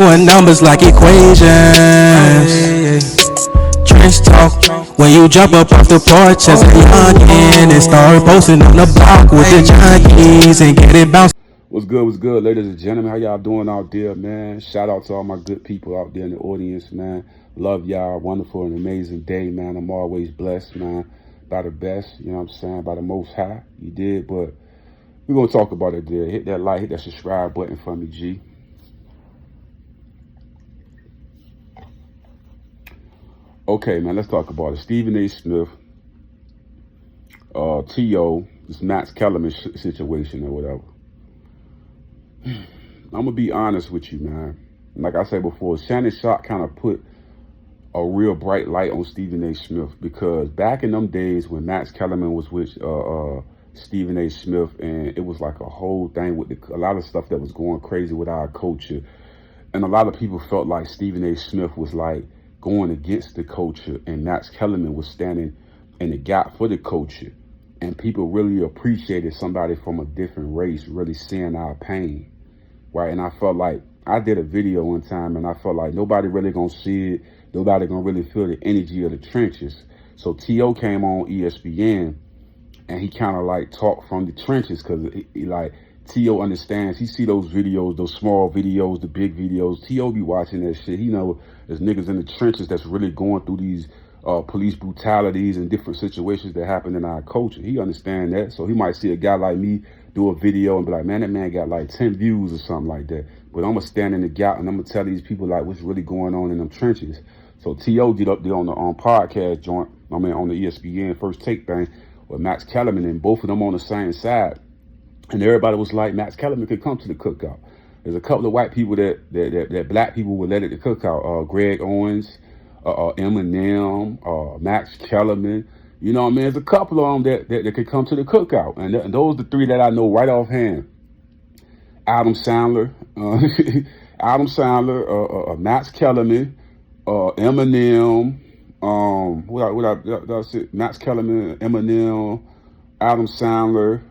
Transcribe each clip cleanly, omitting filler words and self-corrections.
Doing numbers like equations. Trench talk. When you jump up off the porch as a youngin' and start posting on the block with the junkies and get it bounced. What's good, ladies and gentlemen? How y'all doing out there, man? Shout out to all my good people out there in the audience, man. Love y'all. Wonderful and amazing day, man. I'm always blessed, man, by the best, you know what I'm saying, by the Most High. You did, but we're going to talk about it there. Hit that like, hit that subscribe button for me, G. Okay, man, let's talk about it. Stephen A. Smith, T.O., this Max Kellerman situation or whatever. I'm going to be honest with you, man. Like I said before, Shannon Sharp kind of put a real bright light on Stephen A. Smith, because back in them days when Max Kellerman was with Stephen A. Smith, and it was like a whole thing with a lot of stuff that was going crazy with our culture, and a lot of people felt like Stephen A. Smith was like going against the culture, and Max Kellerman was standing in the gap for the culture, and people really appreciated somebody from a different race really seeing our pain, right? And I felt like I did a video one time, and I felt like nobody really gonna see it, nobody gonna really feel the energy of the trenches. So T.O. came on ESPN, and he kind of like talked from the trenches, because he like, T.O. understands. He see those videos, those small videos, the big videos. T.O. be watching that shit. He know there's niggas in the trenches that's really going through these police brutalities and different situations that happen in our culture. He understand that. So he might see a guy like me do a video and be like, man, that man got like 10 views or something like that. But I'm going to stand in the gap and I'm going to tell these people like what's really going on in them trenches. So T.O. did up there on the podcast joint, on the ESPN First Take thing with Max Kellerman, and both of them on the same side. And everybody was like, Max Kellerman could come to the cookout. There's a couple of white people that black people would let at the cookout. Greg Owens, Eminem, Max Kellerman. You know what I mean? There's a couple of them that could come to the cookout. And those are the three that I know right offhand. Adam Sandler, Max Kellerman, Eminem, Max Kellerman, Eminem, Adam Sandler,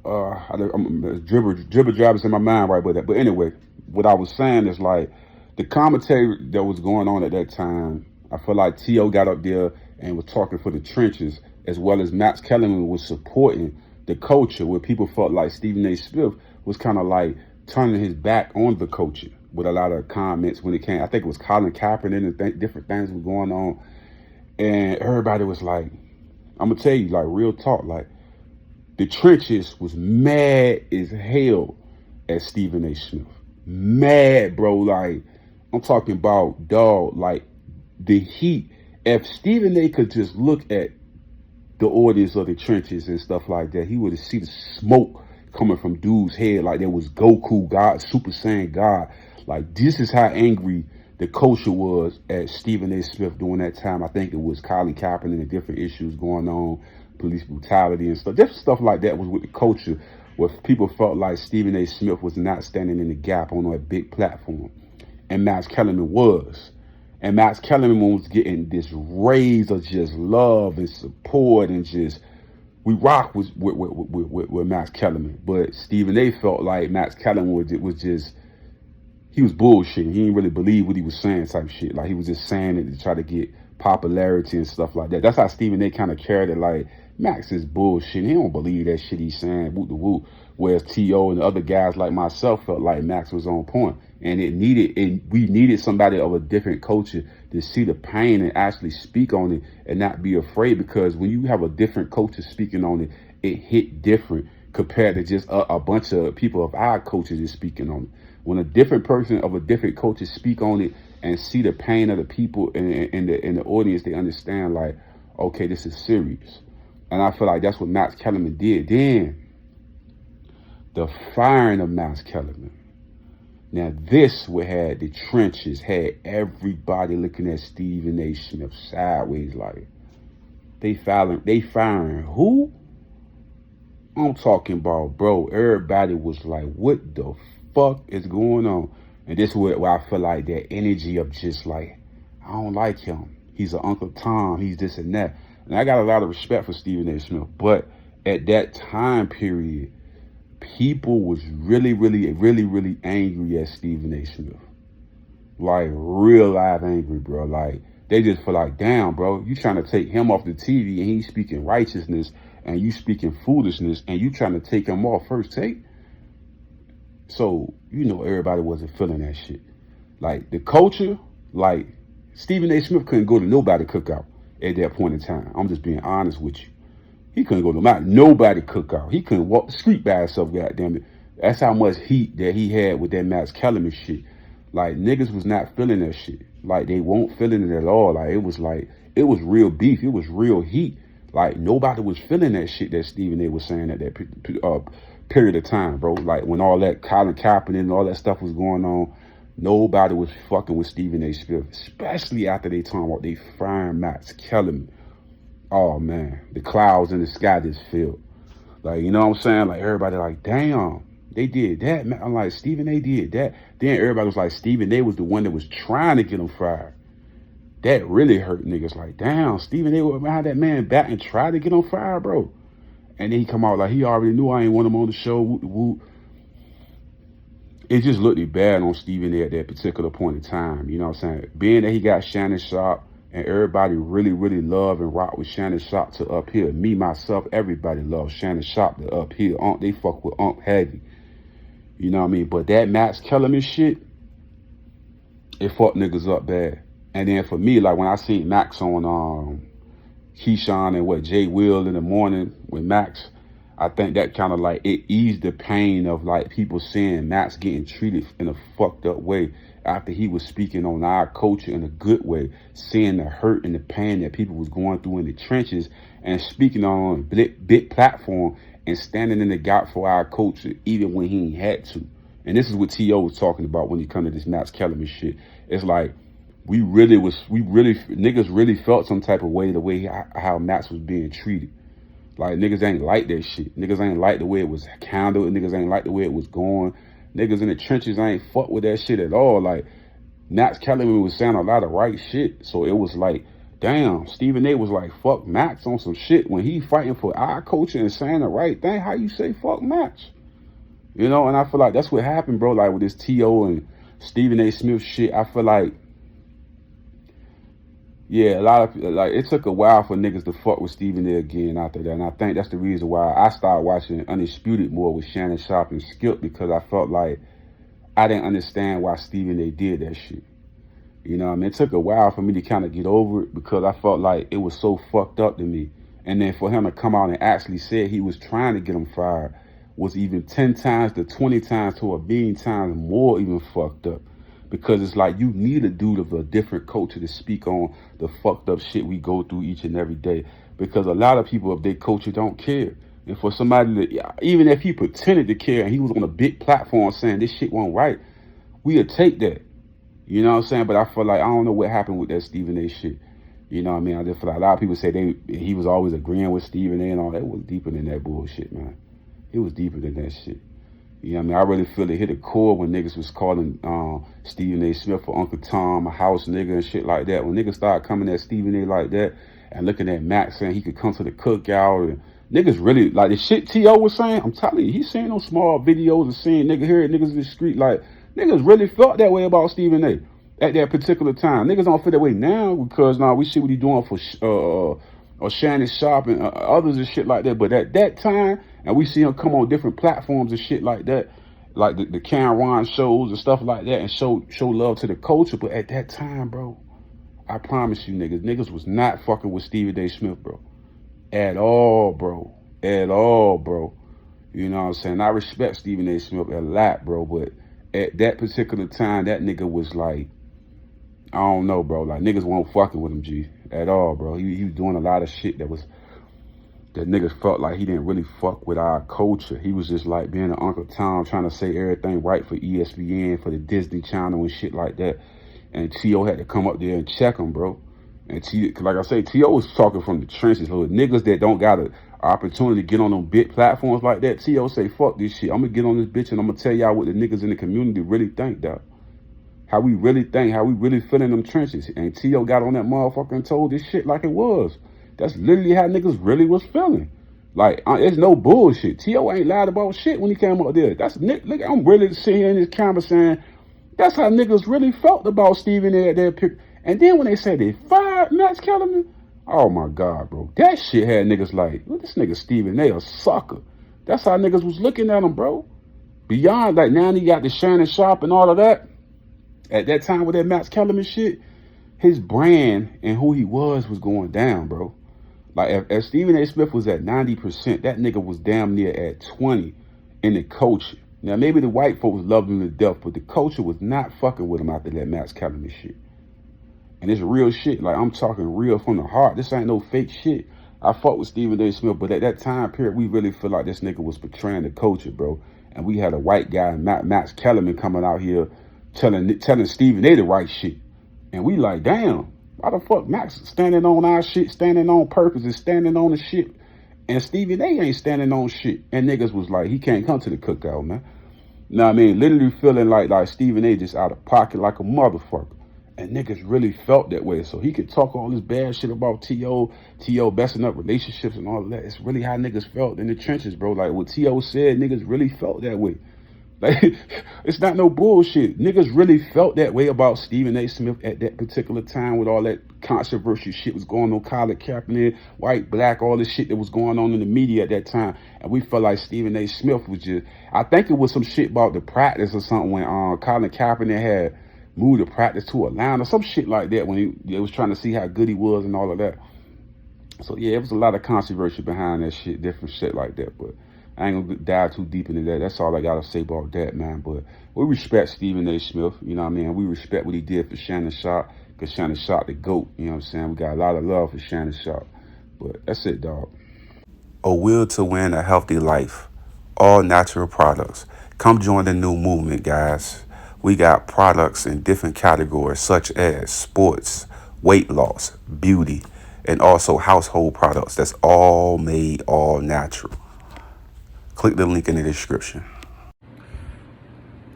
I'm dribble drivers in my mind right with that. But anyway, what I was saying is like the commentary that was going on at that time, I feel like T.O. got up there and was talking for the trenches, as well as Max Kellerman was supporting the culture, where people felt like Stephen A. Smith was kind of like turning his back on the culture with a lot of comments when it came. I think it was Colin Kaepernick and different things were going on. And everybody was like, I'm going to tell you, like real talk, like, the trenches was mad as hell at Stephen A. Smith. Mad, bro. Like, I'm talking about, dog, like, the heat. If Stephen A. could just look at the audience of the trenches and stuff like that, he would have seen the smoke coming from dude's head like there was Goku, God, Super Saiyan God. Like, this is how angry the culture was at Stephen A. Smith during that time. I think it was Colin Kaepernick and different issues going on, police brutality and stuff. Different stuff like that was with the culture, where people felt like Stephen A. Smith was not standing in the gap on a big platform. And Max Kellerman was. And Max Kellerman was getting this raise of just love and support, and just, we rock with Max Kellerman. But Stephen A. felt like Max Kellerman was just, he was bullshitting. He didn't really believe what he was saying type shit. Like, he was just saying it to try to get popularity and stuff like that. That's how Stephen A. kind of carried it, like, Max is bullshit. He don't believe that shit he's saying, woot the woot. Whereas T.O. and the other guys like myself felt like Max was on point. And we needed somebody of a different culture to see the pain and actually speak on it and not be afraid, because when you have a different culture speaking on it, it hit different compared to just a bunch of people of our culture just speaking on it. When a different person of a different culture speak on it and see the pain of the people in the audience, they understand like, okay, this is serious. And I feel like that's what Max Kellerman did. Then the firing of Max Kellerman. Now this would have the trenches, had everybody looking at Stephen A. Smith sideways like, they firing who? I'm talking about, bro, everybody was like, what the fuck is going on? And this is where I feel like that energy of just like, I don't like him. He's an Uncle Tom. He's this and that. And I got a lot of respect for Stephen A. Smith. But at that time period, people was really angry at Stephen A. Smith. Like, real live angry, bro. Like, they just feel like, damn, bro, you trying to take him off the TV and he's speaking righteousness and you speaking foolishness and you trying to take him off first take. So, you know, everybody wasn't feeling that shit. Like, the culture, like, Stephen A. Smith couldn't go to nobody cookout at that point in time. I'm just being honest with you. He couldn't go to nobody cookout. He couldn't walk the street by himself, goddamn it. That's how much heat that he had with that Max Kellerman shit. Like, niggas was not feeling that shit. Like, they weren't feeling it at all. Like, it was real beef. It was real heat. Like, nobody was feeling that shit that Stephen A. was saying at that period of time, bro. Like, when all that Colin Kaepernick and all that stuff was going on, nobody was fucking with Stephen A. Smith, especially after they talking about they firing Max Kellerman. Oh, man, the clouds in the sky just filled. Like, you know what I'm saying? Like, everybody like, damn, they did that, man. I'm like, Stephen A. did that. Then everybody was like, Stephen A. was the one that was trying to get him fired. That really hurt niggas. Like, damn, Stephen A. went behind that man back and tried to get him fired, bro. And then he come out like, he already knew I ain't want him on the show. Woo. It just looked bad on Stephen A. at that particular point in time. You know what I'm saying? Being that he got Shannon Sharp, and everybody really love and rock with Shannon Sharp to up here. Me, myself, everybody loves Shannon Sharp to up here. They fuck with heavy. You know what I mean? But that Max Kellerman shit, it fucked niggas up bad. And then for me, like when I seen Max on Keyshawn and Jay Will in the morning with Max, I think that kind of like it eased the pain of like people seeing Max getting treated in a fucked up way after he was speaking on our culture in a good way, seeing the hurt and the pain that people was going through in the trenches and speaking on a big platform and standing in the gap for our culture even when he ain't had to. And this is what T.O. was talking about when he come to this Max Kellerman shit. It's like niggas really felt some type of way the way how Max was being treated. Like, niggas ain't like that shit. Niggas ain't like the way it was handled. Niggas ain't like the way it was going. Niggas in the trenches ain't fuck with that shit at all. Like, Max Kellerman was saying a lot of right shit. So it was like, damn, Stephen A. was like, fuck Max on some shit. When he fighting for our culture and saying the right thing, how you say fuck Max? You know, and I feel like that's what happened, bro. Like, with this T.O. and Stephen A. Smith shit, I feel like, yeah, a lot of, like, it took a while for niggas to fuck with Stephen A. again after that. And I think that's the reason why I started watching Undisputed more with Shannon Sharp and Skip, because I felt like I didn't understand why Stephen A. did that shit. You know what I mean? It took a while for me to kind of get over it because I felt like it was so fucked up to me. And then for him to come out and actually say he was trying to get him fired was even 10 times to 20 times to a billion times more even fucked up. Because it's like you need a dude of a different culture to speak on the fucked up shit we go through each and every day. Because a lot of people of their culture don't care. And for somebody to, even if he pretended to care and he was on a big platform saying this shit wasn't right, we'd take that. You know what I'm saying? But I feel like I don't know what happened with that Stephen A. shit. You know what I mean? I just feel like a lot of people say he was always agreeing with Stephen A. and all that. It was deeper than that bullshit, man. It was deeper than that shit. You know what I mean? I really feel it hit a core when niggas was calling Stephen A. Smith for Uncle Tom, a house nigga and shit like that. When niggas started coming at Stephen A. like that and looking at Max saying he could come to the cookout, and niggas really, like the shit T.O. was saying, I'm telling you, he's seeing those small videos and seeing niggas in the street, like, niggas really felt that way about Stephen A. at that particular time. Niggas don't feel that way now because now we see what he doing for Shannon Sharp and others and shit like that. But at that time, and we see him come on different platforms and shit like that, like the Cameron shows and stuff like that, and show love to the culture. But at that time, bro, I promise you niggas was not fucking with Stephen A. Smith, bro. At all, bro. At all, bro. You know what I'm saying? I respect Stephen A. Smith a lot, bro, but at that particular time, that nigga was like, I don't know, bro. Like, niggas weren't fucking with him, G. At all, bro. He was doing a lot of shit that niggas felt like he didn't really fuck with our culture. He was just like being an Uncle Tom, trying to say everything right for ESPN, for the Disney Channel and shit like that. And T.O. had to come up there and check him, bro. And like I say, T.O. was talking from the trenches. So niggas that don't got an opportunity to get on them big platforms like that, T.O. say, fuck this shit. I'm going to get on this bitch and I'm going to tell y'all what the niggas in the community really think, dog. How we really think, how we really feel in them trenches. And T.O. got on that motherfucker and told this shit like it was. That's literally how niggas really was feeling. Like, it's no bullshit. T.O. ain't lied about shit when he came up there. That's Nick. Look, I'm really sitting here in this camera saying that's how niggas really felt about Stephen A. at that pick. And then when they said they fired Max Kellerman, oh my God, bro. That shit had niggas like, well, this nigga Stephen A. a sucker. That's how niggas was looking at him, bro. Beyond, like, now he got the Shannon Sharp and all of that. At that time with that Max Kellerman shit, his brand and who he was going down, bro. Like, if Stephen A. Smith was at 90%, that nigga was damn near at 20 in the culture. Now, maybe the white folks loved him to death, but the culture was not fucking with him after that Max Kellerman shit. And it's real shit. Like, I'm talking real from the heart. This ain't no fake shit. I fought with Stephen A. Smith, but at that time period, we really feel like this nigga was betraying the culture, bro. And we had a white guy, Max Kellerman, coming out here telling Stephen A. the right shit. And we like, damn, why the fuck Max standing on our shit, standing on purpose and standing on the shit, and Stephen A. ain't standing on shit. And niggas was like, he can't come to the cookout, man. Know what I mean? Literally feeling like Stephen A. just out of pocket like a motherfucker. And niggas really felt that way. So he could talk all this bad shit about T.O. messing up relationships and all of that. It's really how niggas felt in the trenches, bro. Like what T.O. said, niggas really felt that way. Like, it's not no bullshit. Niggas really felt that way about Stephen A. Smith at that particular time with all that controversial shit was going on, Colin Kaepernick, white, black, all this shit that was going on in the media at that time. And we felt like Stephen A. Smith was just, I think it was some shit about the practice or something when Colin Kaepernick had moved the practice to Atlanta, some shit like that when he was trying to see how good he was and all of that. So yeah, it was a lot of controversy behind that shit, different shit like that, but I ain't gonna dive too deep into that. That's all I gotta say about that, man. But we respect Stephen A. Smith, you know what I mean? We respect what he did for Shannon Sharp, because Shannon Sharp the GOAT, you know what I'm saying? We got a lot of love for Shannon Sharp. But that's it, dog. A will to win a healthy life. All natural products. Come join the new movement, guys. We got products in different categories such as sports, weight loss, beauty, and also household products that's all made all natural. Click the link in the description.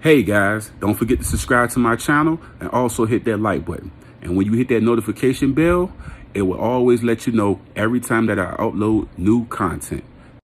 Hey guys, don't forget to subscribe to my channel and also hit that like button. And when you hit that notification bell, it will always let you know every time that I upload new content.